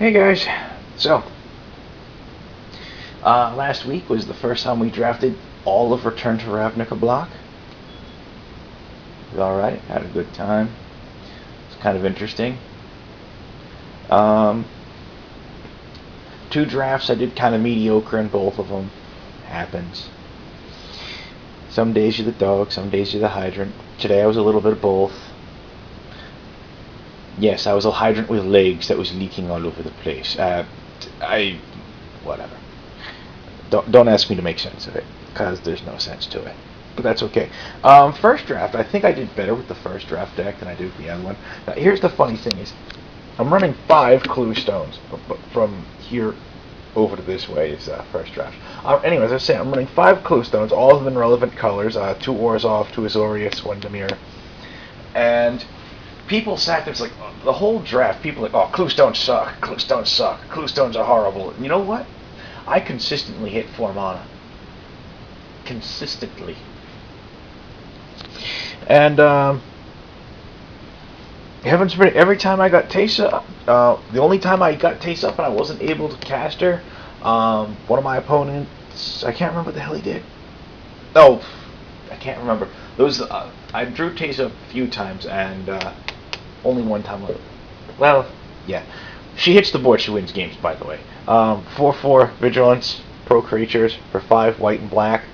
Hey guys, so last week was the first time we drafted all of Return to Ravnica block. It was alright, had a good time. It's kind of interesting. Um, Two drafts I did kind of mediocre in both of them. Happens. Some days you're the dog, some days you're the hydrant. Today I was a little bit of both. Yes, I was a hydrant with legs that was leaking all over the place. Whatever. Don't ask me to make sense of it, because there's no sense to it. But that's okay. First draft, I think I did better with the first draft deck than I did with the other one. Now, here's the funny thing is, I'm running 5 clue stones from here over to this way is first draft. Anyways, as I say, I'm running 5 clue stones, all of them in relevant colors, 2 Orzhov, 2 Azorius, 1 Dimir. And people sat there, it's like, the whole draft, people like, oh, clue stones suck, clue stones suck, clue stones are horrible. And you know what? I consistently hit 4 mana. Consistently. And, heavens forbid, every time I got Teysa, the only time I got Teysa up and I wasn't able to cast her, one of my opponents, I can't remember what the hell he did. Oh, I can't remember. Those, I drew Teysa a few times, and only one time. Well, yeah. She hits the board, she wins games, by the way. 4/4 Vigilance, pro creatures, for 5 white and black.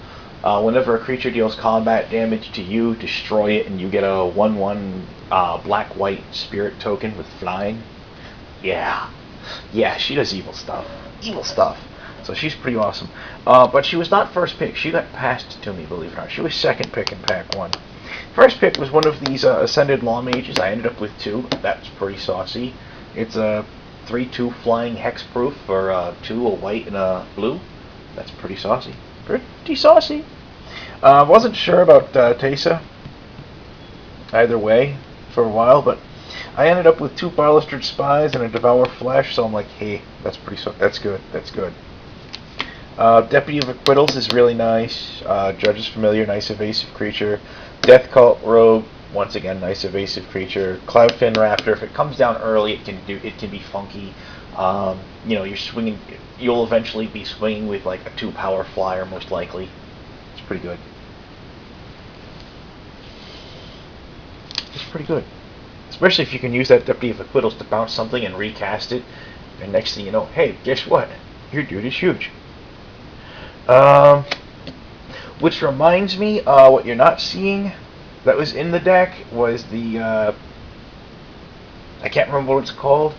Whenever a creature deals combat damage to you, destroy it, and you get a 1/1 black-white spirit token with flying. Yeah. Yeah, she does evil stuff. Evil stuff. So she's pretty awesome. But she was not first pick. She got passed to me, believe it or not. She was second pick in pack 1. First pick was one of these Ascended Law Mages. I ended up with 2. That's pretty saucy. It's a 3/2 flying hexproof for 2, a white and a blue. That's pretty saucy. Pretty saucy. Wasn't sure about Teysa either way for a while, but I ended up with 2 Balustrade Spies and a Devour Flesh, so I'm like, hey, that's that's good, that's good. Deputy of Acquittals is really nice. Judge's Familiar, nice evasive creature. Death Cult Rogue, once again, nice evasive creature. Cloudfin Raptor, if it comes down early, it can be funky. You're swinging. You'll eventually be swinging with like a 2 power flyer, most likely. It's pretty good. It's pretty good, especially if you can use that Deputy of Acquittals to bounce something and recast it. And next thing you know, hey, guess what? Your dude is huge. Which reminds me, what you're not seeing that was in the deck was the, I can't remember what it's called,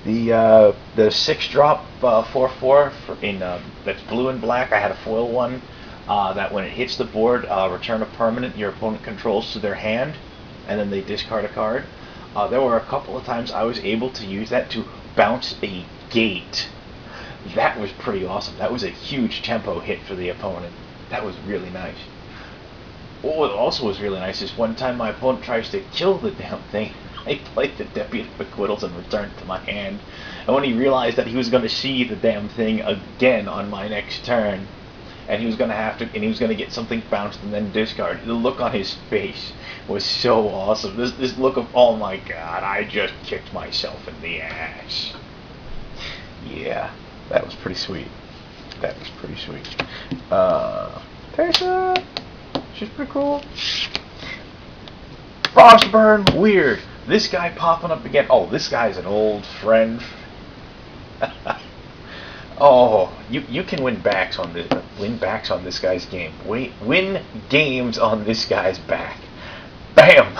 the 6-drop 4/4 that's blue and black. I had a foil one that when it hits the board, return a permanent your opponent controls to their hand, and then they discard a card. There were a couple of times I was able to use that to bounce a gate. That was pretty awesome. That was a huge tempo hit for the opponent. That was really nice. What also was really nice is one time my opponent tries to kill the damn thing, I played the Deputy of Acquittals and returned it to my hand. And when he realized that he was going to see the damn thing again on my next turn, and he was going to get something bounced and then discard, the look on his face was so awesome. This look of, oh my god, I just kicked myself in the ass. Yeah, that was pretty sweet. That was pretty sweet. Teysa, she's pretty cool. Frostburn, weird. This guy popping up again. Oh, this guy's an old friend. Oh, you can win backs on this guy's game. Win games on this guy's back. Bam.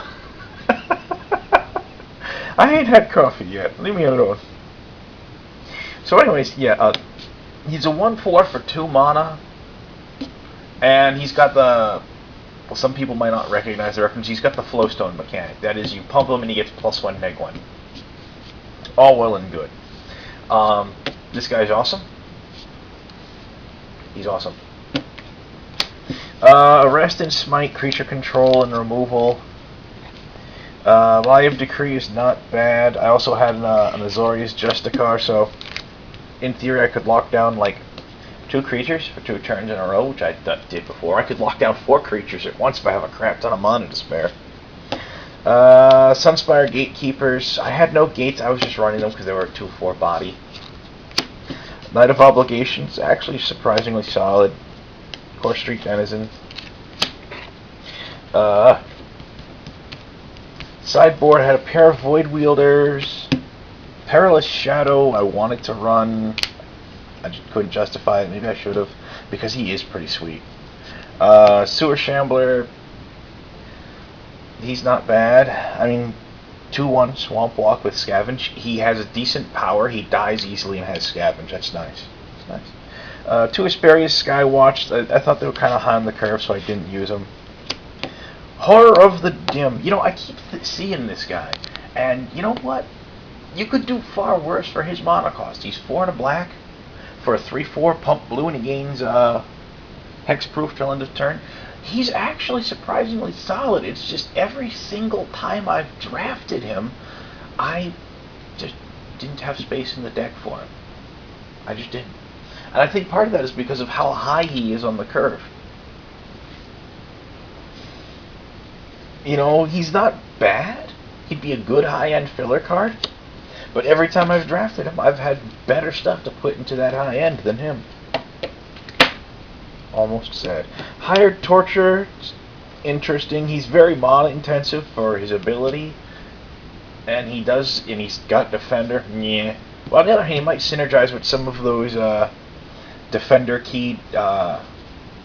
I ain't had coffee yet. Leave me alone. So, anyways, yeah, he's a 1/4 for 2 mana, and he's got the. Well, some people might not recognize the reference. He's got the Flowstone mechanic. That is, you pump him and he gets +1, -1. All well and good. This guy's awesome. He's awesome. Arrest and Smite, creature control and removal. Lie of Decree is not bad. I also had an Azorius Justicar, so in theory I could lock down like 2 creatures for 2 turns in a row, which I did before. I could lock down 4 creatures at once if I have a crap ton of mana to spare. Sunspire Gatekeepers. I had no gates. I was just running them because they were a 2/4 body. Knight of Obligations. Actually surprisingly solid. Horse Street Denizen. Sideboard had a pair of Void Wielders. Perilous Shadow. I wanted to run. I just couldn't justify it. Maybe I should have, because he is pretty sweet. Sewer Shambler. He's not bad. I mean, 2/1 Swamp Walk with Scavenge. He has a decent power. He dies easily and has Scavenge. That's nice. That's nice. 2 Asperius Skywatch. I thought they were kind of high on the curve, so I didn't use them. Horror of the Dim. You know, I keep seeing this guy. And you know what? You could do far worse for his mana cost. He's 4 and a black for a 3/4 pump blue, and he gains hexproof till end of turn. He's actually surprisingly solid. It's just every single time I've drafted him, I just didn't have space in the deck for him. I just didn't. And I think part of that is because of how high he is on the curve. You know, he's not bad. He'd be a good high-end filler card. But every time I've drafted him, I've had better stuff to put into that high end than him. Almost sad. Hired Torture, interesting. He's very mana intensive for his ability, and he's got Defender. Yeah. Well, on the other hand, he might synergize with some of those Defender keyed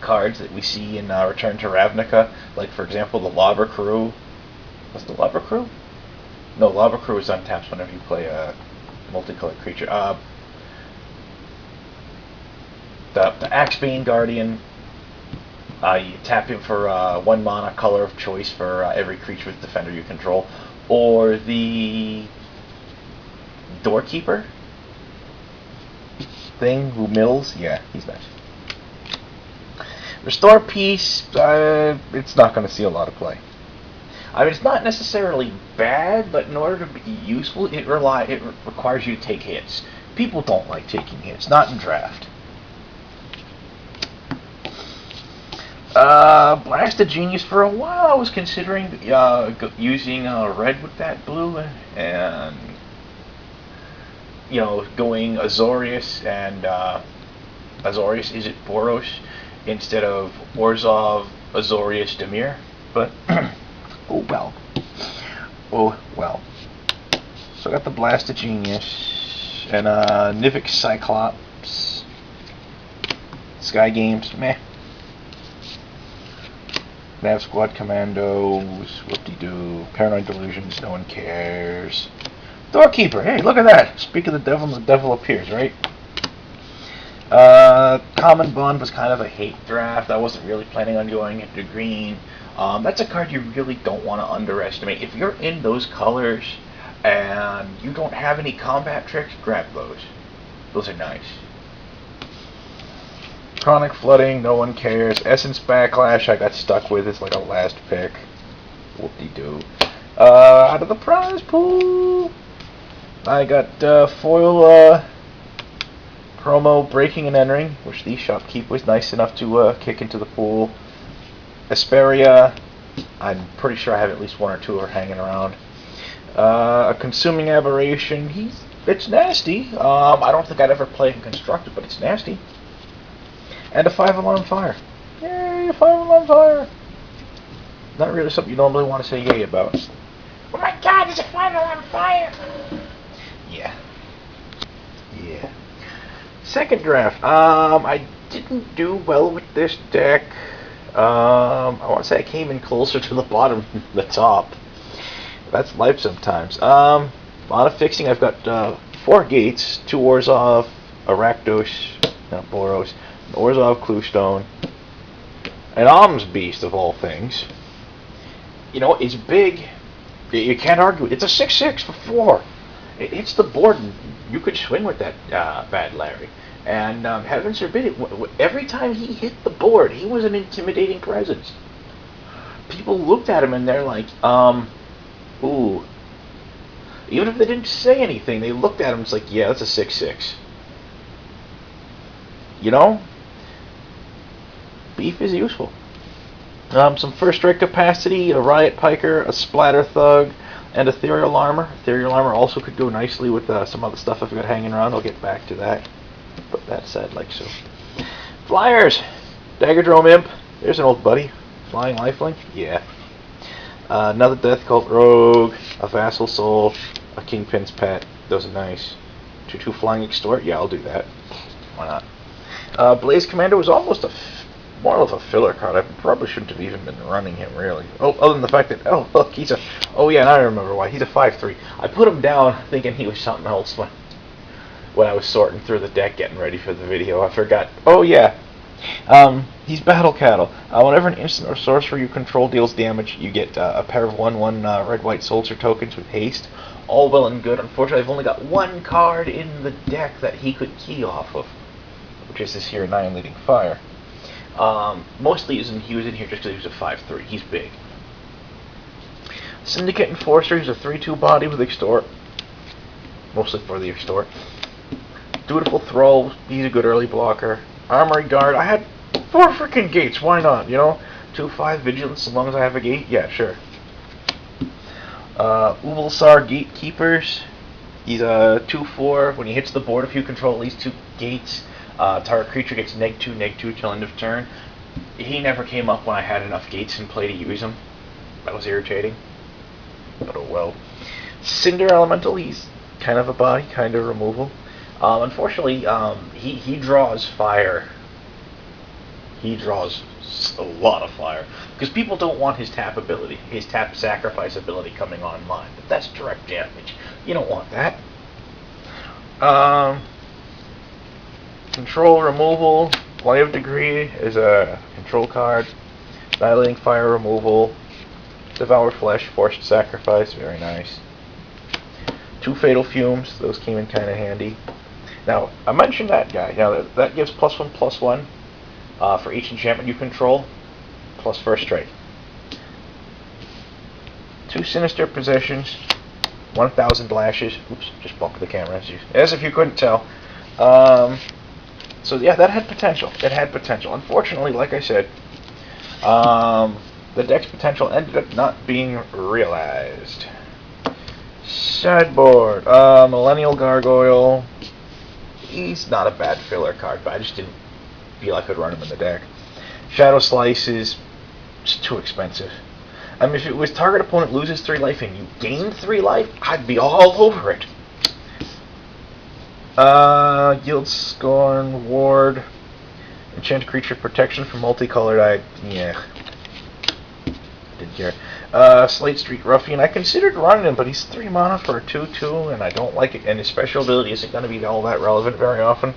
cards that we see in Return to Ravnica, like for example the Lava Crew. Was the Lava Crew? No, Lava Crew is untapped whenever you play a multicolored creature. The Axebane Guardian, you tap him for 1 mana, color of choice for every creature with Defender you control. Or the Doorkeeper thing who mills. Yeah, he's nice. Restore Peace, it's not going to see a lot of play. I mean, it's not necessarily bad, but in order to be useful, it requires you to take hits. People don't like taking hits, not in draft. Blasted Genius. For a while I was considering using red with that blue, and going Azorius and Azorius is it Boros instead of Orzhov, Azorius, Dimir, but oh well. So I got the Blasted Genius and Nivik Cyclops. Sky Games, meh. Nav Squad Commandos, whoop-de-doo. Paranoid Delusions, no one cares. Doorkeeper, hey, look at that. Speak of the devil, and the devil appears, right? Common Bond was kind of a hate draft. I wasn't really planning on going into green. That's a card you really don't want to underestimate. If you're in those colors and you don't have any combat tricks, grab those. Those are nice. Chronic Flooding, no one cares. Essence Backlash, I got stuck with. It's like a last pick. Whoop-de-doo. Out of the prize pool, I got foil promo Breaking and Entering, which the shopkeep was nice enough to kick into the pool. Asperia, I'm pretty sure I have at least 1 or 2 are hanging around. A Consuming Aberration, it's nasty. I don't think I'd ever play him constructed, but it's nasty. And a 5-alarm fire. Yay, a 5-alarm fire. Not really something you normally want to say yay about. Oh my god, there's a 5-alarm fire! Yeah. Second draft. I didn't do well with this deck. I want to say I came in closer to the bottom than the top. That's life sometimes. A lot of fixing. I've got 4 gates, 2 Orzhov, a Rakdos, Boros, an Orzhov Cluestone, an Om's Beast of all things. It's big. You can't argue it. It's a 6/6 for 4. It hits the board, and you could swing with that Bad Larry. And heaven forbid it. Every time he hit the board, he was an intimidating presence. People looked at him and they're like, ooh. Even if they didn't say anything, they looked at him and it's like, yeah, that's a 6/6. Beef is useful. Some first strike capacity, a riot piker, a splatter thug, and ethereal armor. Ethereal armor also could go nicely with some other stuff I've got hanging around. I'll get back to that. But that's sad, like so. Flyers! Daggerdrome Imp. There's an old buddy. Flying lifelink? Yeah. Another Death Cult Rogue, a Vassal Soul, a Kingpin's Pet. Those are nice. 2/2 Flying Extort? Yeah, I'll do that. Why not? Blaze Commando was almost more of a filler card. I probably shouldn't have even been running him, really. Oh, other than the fact that, oh, look, he's a... Oh, yeah, now I remember why. He's a 5/3. I put him down thinking he was something else when I was sorting through the deck getting ready for the video. I forgot. Oh, yeah. He's Battle Cattle. Whenever an instant or sorcerer you control deals damage, you get a pair of 1/1 red-white soldier tokens with haste. All well and good. Unfortunately, I've only got one card in the deck that he could key off of, which is this here Annihilating Fire. Mostly he was in here just because he was a 5/3. He's big. Syndicate Enforcer, he's a 3/2 body with Extort. Mostly for the Extort. Dutiful Thrall, he's a good early blocker. Armory Guard, I had 4 freaking gates, why not, you know? 2/5 Vigilance, as long as I have a gate, yeah, sure. Uvalsar Gatekeepers, he's a 2/4. When he hits the board, if you control at least 2 gates, target creature gets -2/-2 till end of turn. He never came up when I had enough gates in play to use him. That was irritating. But oh well. Cinder Elemental, he's kind of a body, kind of removal. Unfortunately, he draws fire. He draws a lot of fire. Because people don't want his tap ability, his tap sacrifice ability coming online. But that's direct damage. You don't want that. Control removal. Light of Degree is a control card. Annihilating Fire removal. Devour Flesh, Forced Sacrifice, very nice. 2 Fatal Fumes, those came in kind of handy. Now, I mentioned that guy. Now, that gives +1/+1 for each enchantment you control, plus first strike. 2 Sinister Possessions, 1,000 Lashes. Oops, just bumped the camera, as if you couldn't tell. So, yeah, that had potential. It had potential. Unfortunately, like I said, the deck's potential ended up not being realized. Sideboard. Millennial Gargoyle. He's not a bad filler card, but I just didn't feel I could run him in the deck. Shadow Slice is just too expensive. I mean, if it was target opponent loses 3 life and you gain 3 life, I'd be all over it. Yield Scorn, Ward, Enchant Creature Protection for multicolored. Yeah. Didn't care. Slate Street Ruffian. I considered running him, but he's 3 mana for a 2/2, and I don't like it. And his special ability isn't going to be all that relevant very often.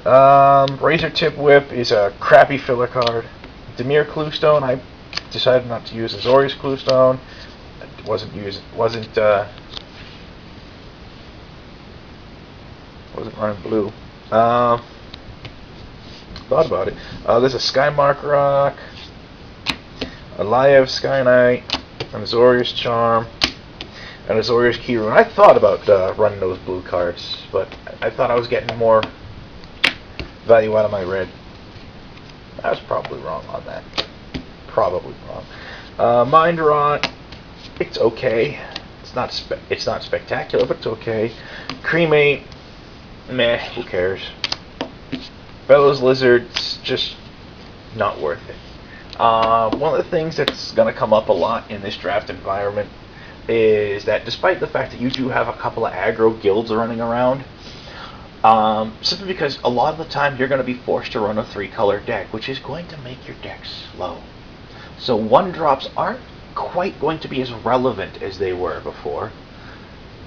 Razor Tip Whip is a crappy filler card. Dimir Cluestone. I decided not to use Azorius Cluestone. It wasn't running blue. Thought about it. There's a Skymark Rock, a Liev Sky Knight, an Azorius Charm, and Azorius Keyru. And I thought about running those blue cards, but I thought I was getting more value out of my red. I was probably wrong on that. Probably wrong. Mind Rot, it's okay. It's not spectacular, but it's okay. Cremate, meh, who cares? Bellows Lizard's just not worth it. One of the things that's going to come up a lot in this draft environment is that despite the fact that you do have a couple of aggro guilds running around, simply because a lot of the time you're going to be forced to run a 3-color deck, which is going to make your deck slow. So 1-drops aren't quite going to be as relevant as they were before.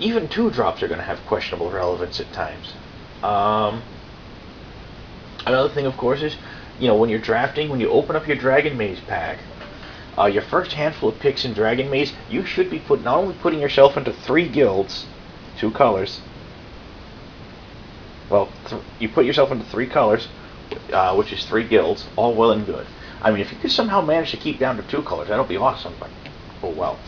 Even 2-drops are going to have questionable relevance at times. Another thing, of course, is, when you're drafting, when you open up your Dragon Maze pack, your first handful of picks in Dragon Maze, you should be not only putting yourself into 3 guilds, 2 colors. Well, you put yourself into 3 colors, which is 3 guilds, all well and good. I mean, if you could somehow manage to keep down to 2 colors, that'll be awesome, but oh well.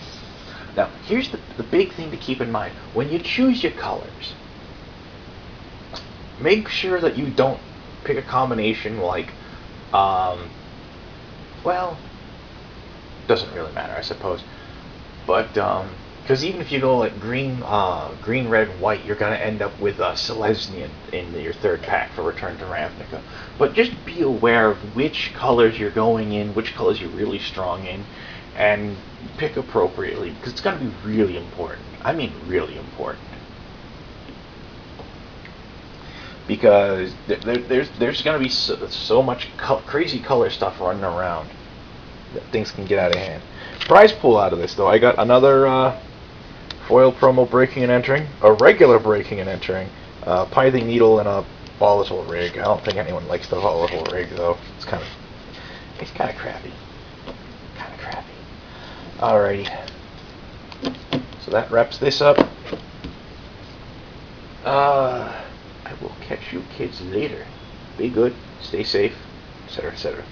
Now, here's the big thing to keep in mind. When you choose your colors, make sure that you don't pick a combination like Well, doesn't really matter, I suppose. But because even if you go like green, red, white, you're gonna end up with Selesnya in your third pack for Return to Ravnica. But just be aware of which colors you're going in, which colors you're really strong in, and pick appropriately because it's gonna be really important. I mean, really important. Because there's gonna be so much crazy color stuff running around that things can get out of hand. Prize pool out of this though, I got another foil promo breaking and entering, a regular breaking and entering, pithing needle, and a volatile rig. I don't think anyone likes the volatile rig though. It's kind of crappy. Kind of crappy. Alrighty. So that wraps this up. I will catch you kids later. Be good, stay safe, etc., etc.